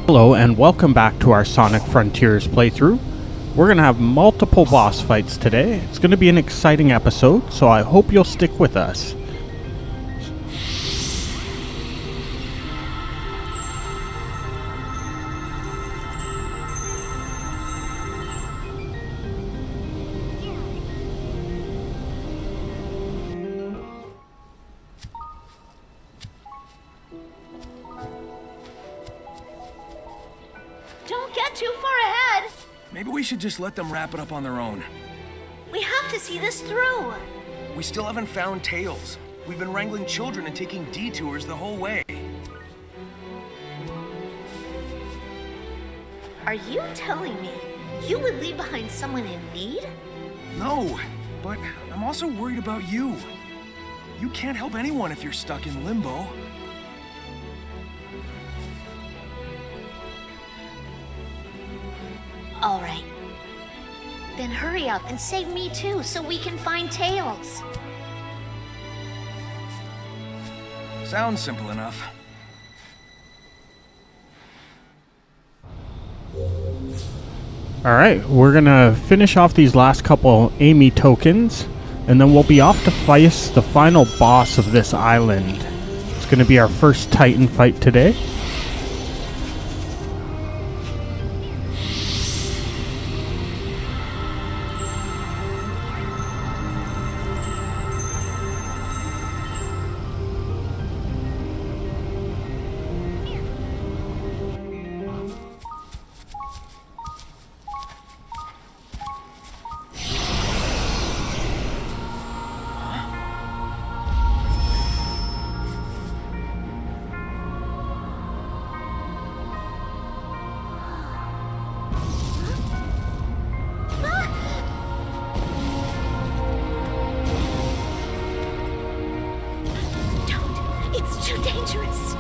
Hello and welcome back to our Sonic Frontiers playthrough. We're going to have multiple boss fights today. It's going to be an exciting episode, so I hope you'll stick with us. Don't get too far ahead. Maybe we should just let them wrap it up on their own. We have to see this through. We still haven't found Tails. We've been wrangling children and taking detours the whole way. Are you telling me you would leave behind someone in need? No, but I'm also worried about you. You can't help anyone if you're stuck in limbo. All right. Then hurry up and save me too, so we can find Tails. Sounds simple enough. Alright, we're going to finish off these last couple Amy tokens, and then we'll be off to face the final boss of this island. It's going to be our first Titan fight today. It's too dangerous.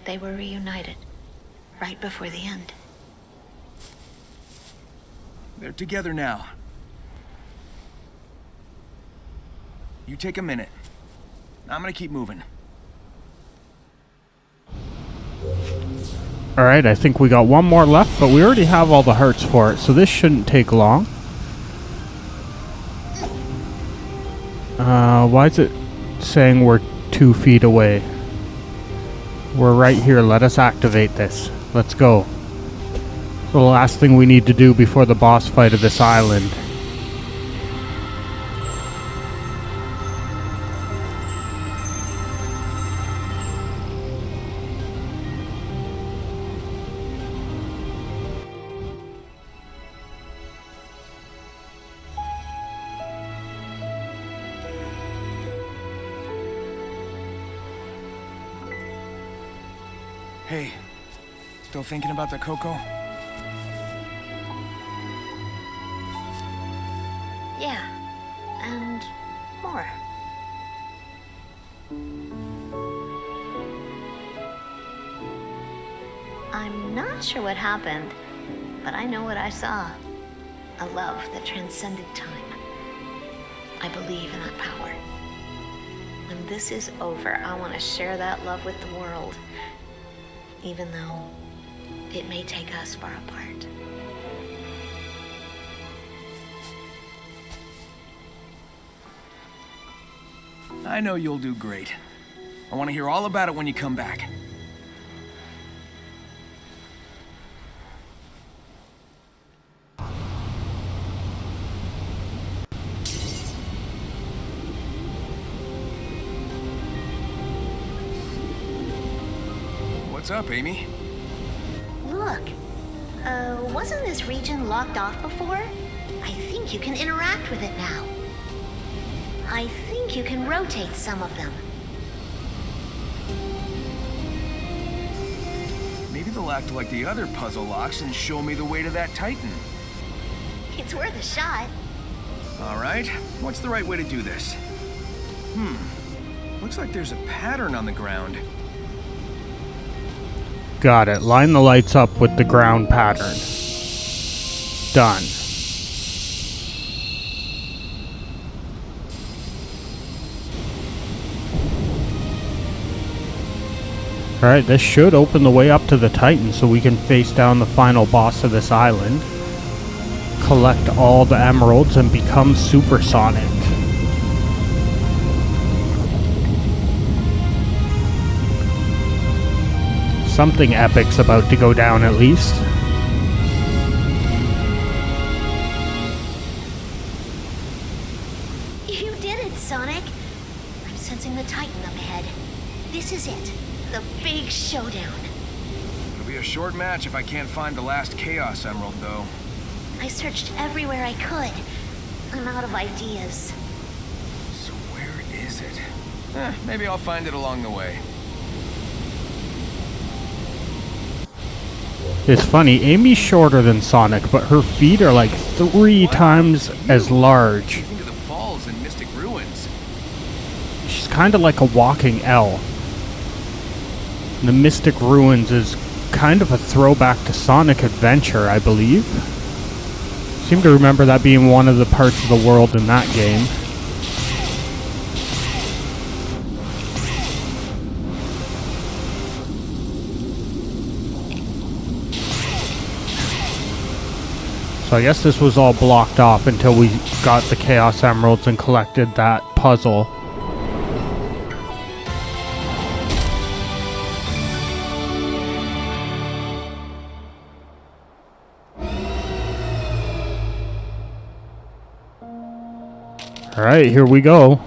They were reunited right before the end. They're together now. You take a minute. I'm gonna keep moving. Alright, I think we got one more left, but we already have all the hearts for it, so this shouldn't take long. Why is it saying we're 2 feet away? We're right here. Let us activate this. Let's go. The last thing we need to do before the boss fight of this island. Hey, still thinking about the Coco? Yeah, and more. I'm not sure what happened, but I know what I saw. A love that transcended time. I believe in that power. When this is over, I want to share that love with the world, even though it may take us far apart. I know you'll do great. I want to hear all about it when you come back. What's up, Amy? Look. Wasn't this region locked off before? I think you can interact with it now. I think you can rotate some of them. Maybe they'll act like the other puzzle locks and show me the way to that Titan. It's worth a shot. Alright, what's the right way to do this? Looks like there's a pattern on the ground. Got it. Line the lights up with the ground pattern. Done. Alright, this should open the way up to the Titan so we can face down the final boss of this island. Collect all the emeralds and become supersonic. Something epic's about to go down at least. You did it, Sonic. I'm sensing the Titan up ahead. This is it. The big showdown. It'll be a short match if I can't find the last Chaos Emerald, though. I searched everywhere I could. I'm out of ideas. So where is it? Maybe I'll find it along the way. It's funny, Amy's shorter than Sonic, but her feet are like 3 times as large. What do you think of the falls and Mystic Ruins? She's kind of like a walking L. The Mystic Ruins is kind of a throwback to Sonic Adventure, I believe. Seem to remember that being one of the parts of the world in that game. So I guess this was all blocked off until we got the Chaos Emeralds and collected that puzzle. Alright, here we go.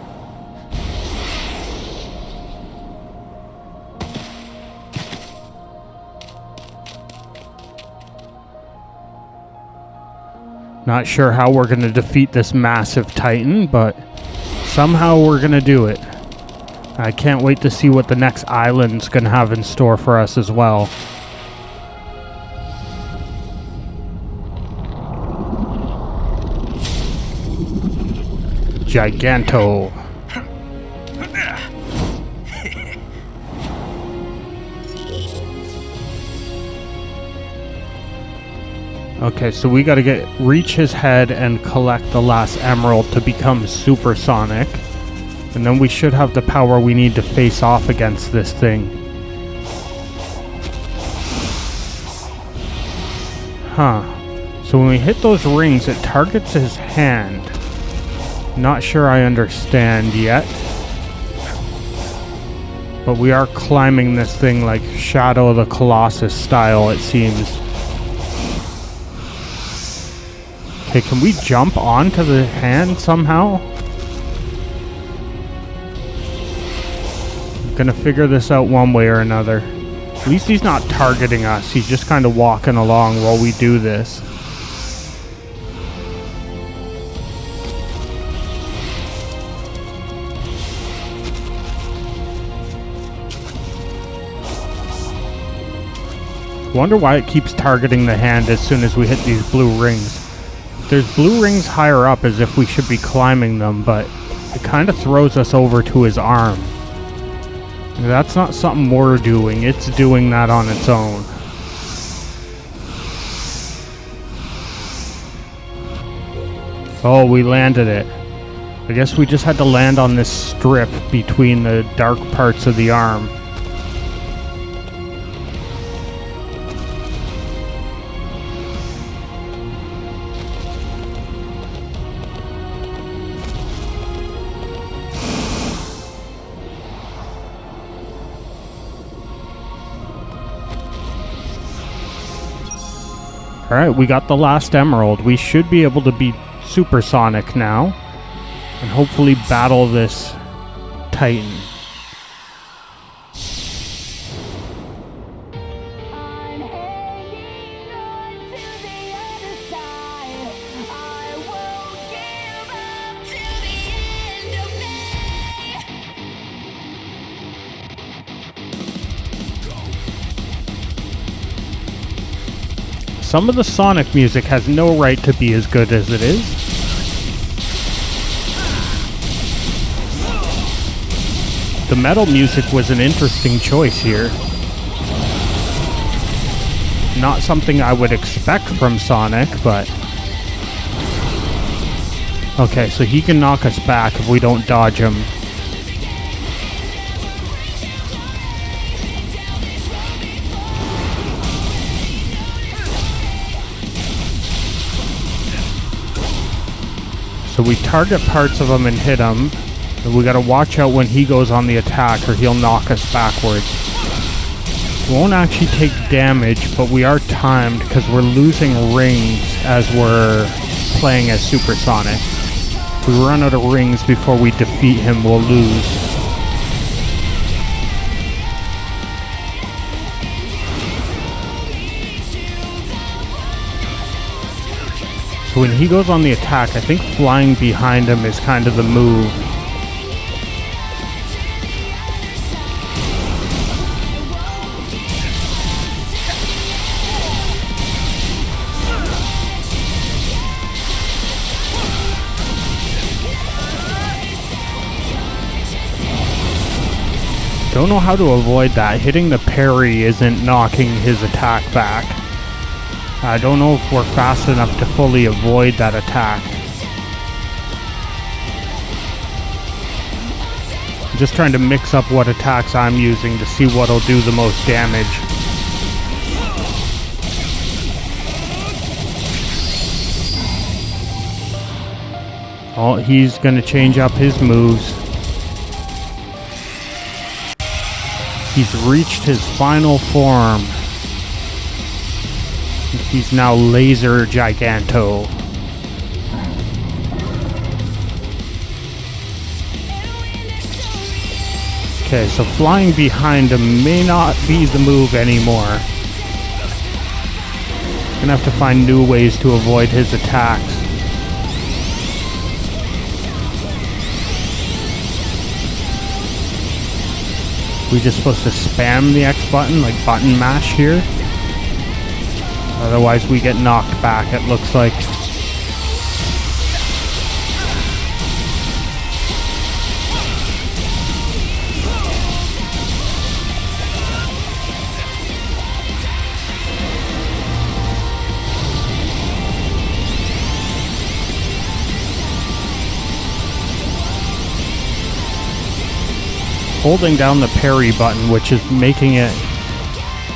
Not sure how we're going to defeat this massive Titan, but somehow we're going to do it. I can't wait to see what the next island's going to have in store for us as well. Giganto. Okay, so we gotta reach his head and collect the last emerald to become supersonic. And then we should have the power we need to face off against this thing. Huh. So when we hit those rings, it targets his hand. Not sure I understand yet. But we are climbing this thing like Shadow of the Colossus style, it seems. Okay, can we jump onto the hand somehow? I'm gonna figure this out one way or another. At least he's not targeting us. He's just kind of walking along while we do this. Wonder why it keeps targeting the hand as soon as we hit these blue rings. There's blue rings higher up as if we should be climbing them, but it kind of throws us over to his arm. And that's not something we're doing, it's doing that on its own. Oh, we landed it. I guess we just had to land on this strip between the dark parts of the arm. Alright, we got the last emerald. We should be able to be supersonic now. And hopefully battle this Titan. Some of the Sonic music has no right to be as good as it is. The metal music was an interesting choice here. Not something I would expect from Sonic, but... Okay, so he can knock us back if we don't dodge him. So we target parts of him and hit him. And we gotta watch out when he goes on the attack or he'll knock us backwards. We won't actually take damage, but we are timed because we're losing rings as we're playing as Supersonic. If we run out of rings before we defeat him, we'll lose. So when he goes on the attack, I think flying behind him is kind of the move. Don't know how to avoid that. Hitting the parry isn't knocking his attack back. I don't know if we're fast enough to fully avoid that attack. I'm just trying to mix up what attacks I'm using to see what'll do the most damage. Oh, he's gonna change up his moves. He's reached his final form. He's now Laser Giganto. Okay, so flying behind him may not be the move anymore. Gonna have to find new ways to avoid his attacks. We just supposed to spam the X button, like button mash here? Otherwise we get knocked back, it looks like. Holding down the parry button, which is making it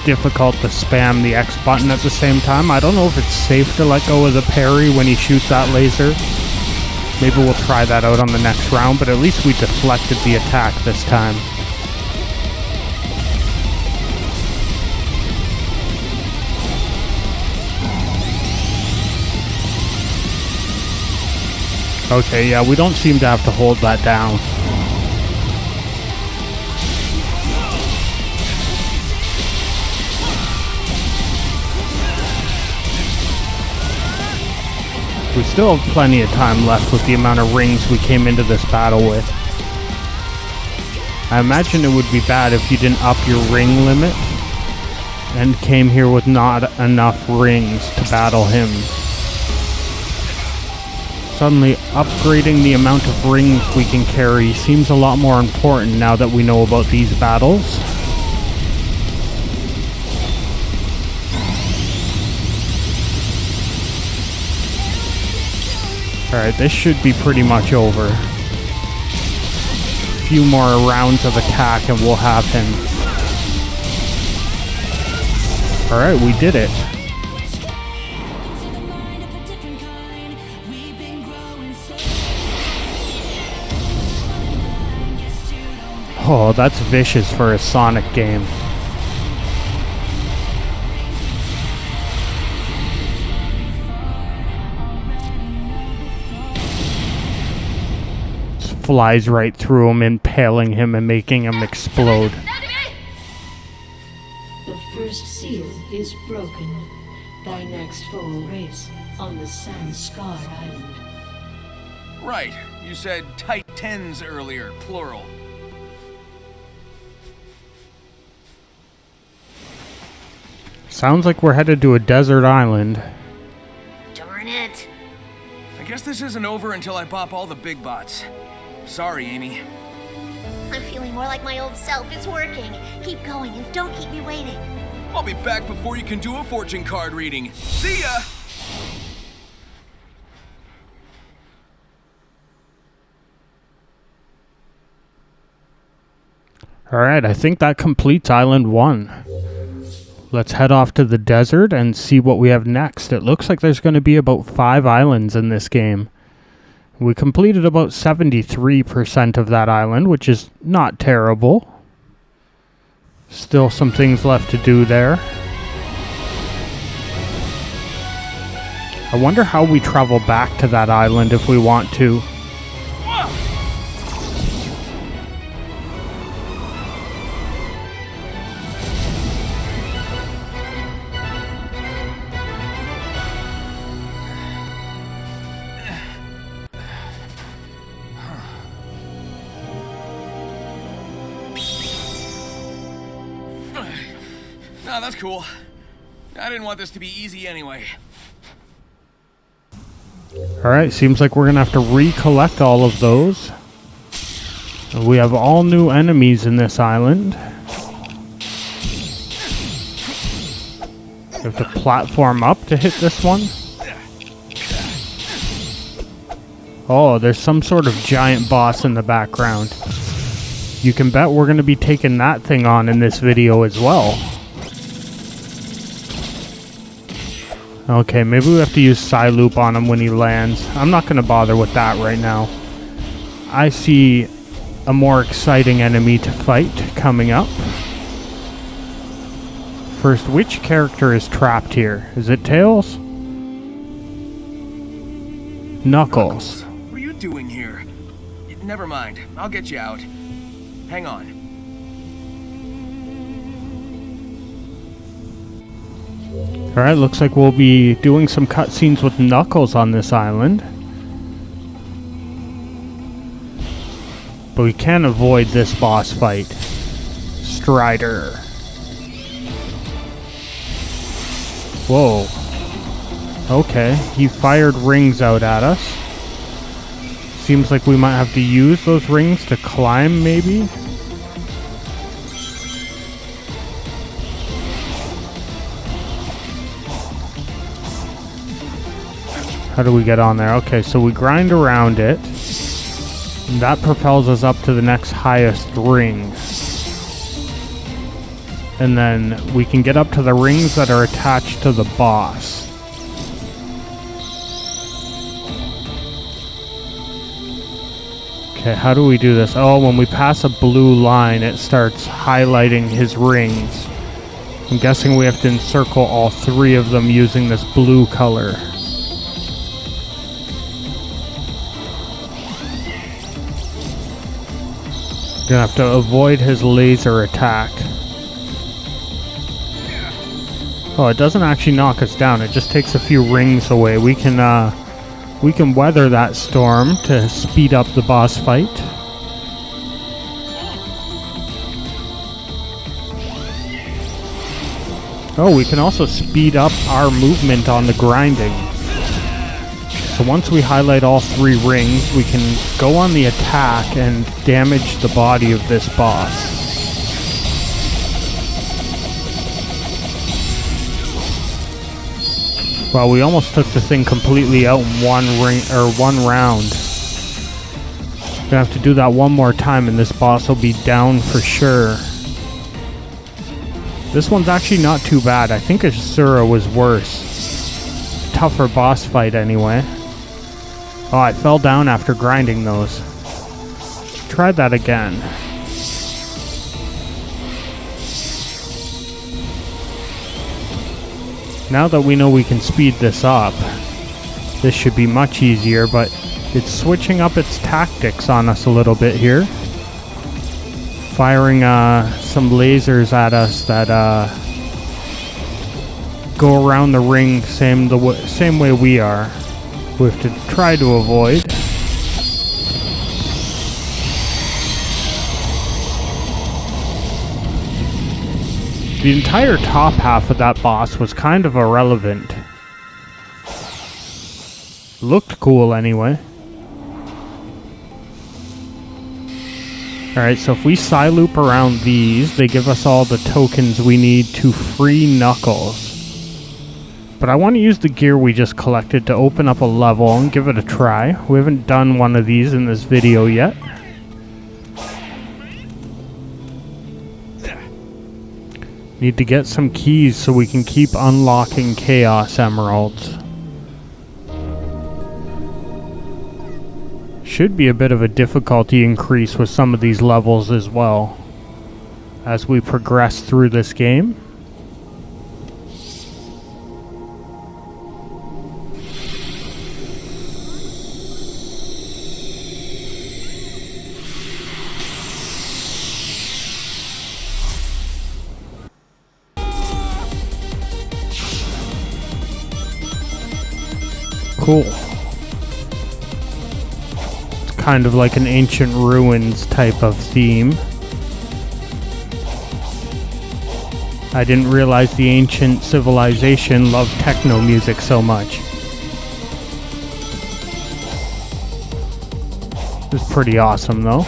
difficult to spam the X button at the same time. I don't know if it's safe to let go of the parry when he shoots that laser. Maybe we'll try that out on the next round, but at least we deflected the attack this time. Okay, yeah, we don't seem to have to hold that down. We still have plenty of time left with the amount of rings we came into this battle with. I imagine it would be bad if you didn't up your ring limit and came here with not enough rings to battle him. Suddenly, upgrading the amount of rings we can carry seems a lot more important now that we know about these battles. Alright, this should be pretty much over. A few more rounds of attack and we'll have him. Alright, we did it. Oh, that's vicious for a Sonic game. Flies right through him, impaling him and making him explode. The first seal is broken. Thy next foe race on the sand-scarred island. Right. You said tight tens earlier, plural. Sounds like we're headed to a desert island. Darn it. I guess this isn't over until I pop all the big bots. Sorry, Amy. I'm feeling more like my old self. It's working. Keep going and don't keep me waiting. I'll be back before you can do a fortune card reading. See ya! Alright, I think that completes Island 1. Let's head off to the desert and see what we have next. It looks like there's going to be about 5 islands in this game. We completed about 73% of that island, which is not terrible. Still some things left to do there. I wonder how we travel back to that island if we want to. Nah, that's cool. I didn't want this to be easy anyway. Alright, seems like we're going to have to recollect all of those. We have all new enemies in this island. We have to platform up to hit this one. Oh, there's some sort of giant boss in the background. You can bet we're going to be taking that thing on in this video as well. Okay, maybe we have to use Psy-Loop on him when he lands. I'm not going to bother with that right now. I see a more exciting enemy to fight coming up. First, which character is trapped here? Is it Tails? Knuckles. What are you doing here? Never mind. I'll get you out. Hang on. Alright, looks like we'll be doing some cutscenes with Knuckles on this island. But we can't avoid this boss fight. Strider. Whoa. Okay, he fired rings out at us. Seems like we might have to use those rings to climb, maybe? How do we get on there? Okay, so we grind around it. And that propels us up to the next highest ring. And then we can get up to the rings that are attached to the boss. Okay, how do we do this? Oh, when we pass a blue line, it starts highlighting his rings. I'm guessing we have to encircle all 3 of them using this blue color. Gonna have to avoid his laser attack. Oh, it doesn't actually knock us down. It just takes a few rings away. We can weather that storm to speed up the boss fight. Oh, we can also speed up our movement on the grinding. So once we highlight all 3 rings, we can go on the attack and damage the body of this boss. Well, we almost took the thing completely out in one round. Gonna have to do that one more time and this boss will be down for sure. This one's actually not too bad. I think Asura was worse. Tougher boss fight anyway. Oh, I fell down after grinding those. Try that again. Now that we know we can speed this up, this should be much easier, but it's switching up its tactics on us a little bit here. Firing some lasers at us that go around the ring same way we are. We have to try to avoid. The entire top half of that boss was kind of irrelevant. Looked cool anyway. Alright, so if we side-loop around these, they give us all the tokens we need to free Knuckles. But I want to use the gear we just collected to open up a level and give it a try. We haven't done one of these in this video yet. Need to get some keys so we can keep unlocking Chaos Emeralds. Should be a bit of a difficulty increase with some of these levels as well as we progress through this game. Cool. Kind of like an ancient ruins type of theme. I didn't realize the ancient civilization loved techno music so much. It's pretty awesome though.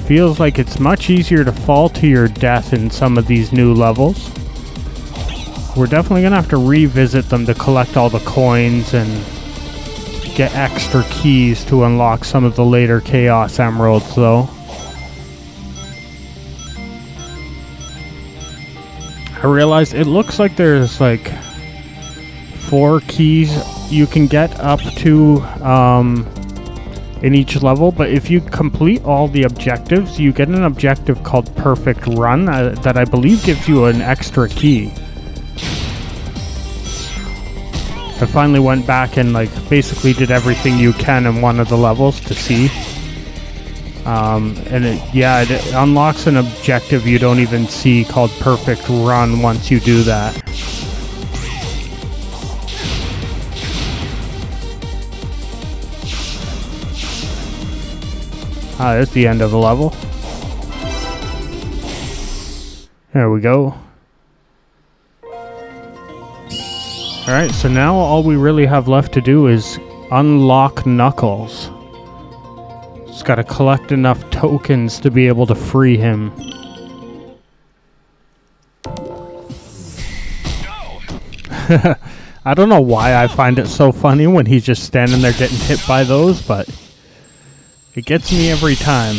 Feels like it's much easier to fall to your death in some of these new levels. We're definitely going to have to revisit them to collect all the coins and get extra keys to unlock some of the later Chaos Emeralds though. I realized it looks like there's like 4 keys you can get up to in each level, but if you complete all the objectives, you get an objective called Perfect Run that I believe gives you an extra key. I finally went back and like basically did everything you can in one of the levels to see. And it unlocks an objective you don't even see called Perfect Run once you do that. There's the end of the level. There we go. Alright, so now all we really have left to do is unlock Knuckles. Just gotta collect enough tokens to be able to free him. I don't know why I find it so funny when he's just standing there getting hit by those, but it gets me every time.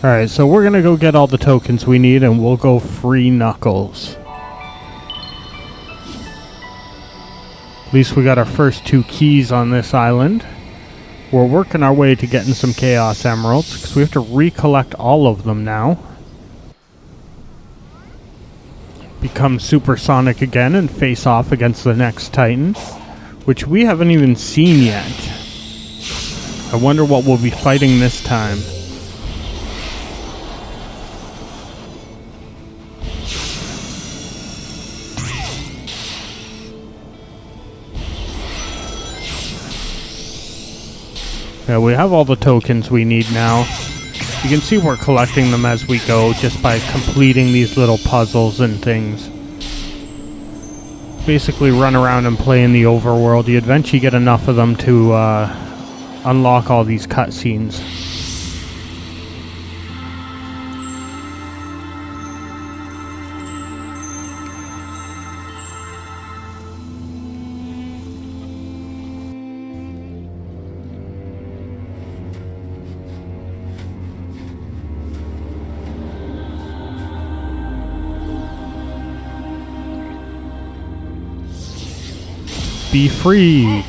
Alright, so we're gonna go get all the tokens we need and we'll go free Knuckles. At least we got our first 2 keys on this island. We're working our way to getting some Chaos Emeralds, because we have to recollect all of them now. Become supersonic again and face off against the next Titan, which we haven't even seen yet. I wonder what we'll be fighting this time. Yeah, we have all the tokens we need now. You can see we're collecting them as we go just by completing these little puzzles and things. Basically run around and play in the overworld. You eventually get enough of them to unlock all these cutscenes. Be free.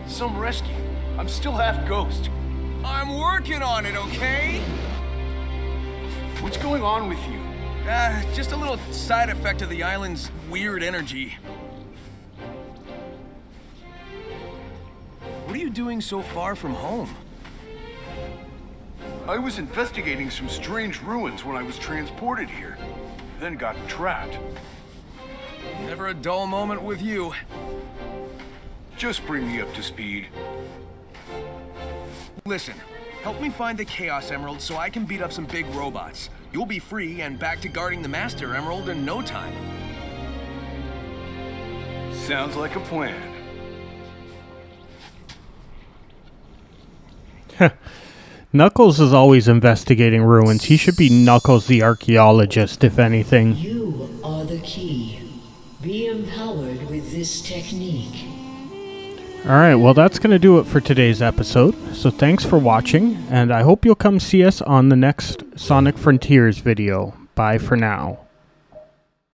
Some rescue. I'm still half ghost. I'm working on it, okay? What's going on with you? Just a little side effect of the island's weird energy. What are you doing so far from home? I was investigating some strange ruins when I was transported here, then got trapped. Never a dull moment with you. Just bring me up to speed. Listen, help me find the Chaos Emerald so I can beat up some big robots. You'll be free and back to guarding the Master Emerald in no time. Sounds like a plan. Knuckles is always investigating ruins. He should be Knuckles the archaeologist, if anything. You are the key. Be empowered with this technique. Alright, well that's going to do it for today's episode. So thanks for watching, and I hope you'll come see us on the next Sonic Frontiers video. Bye for now.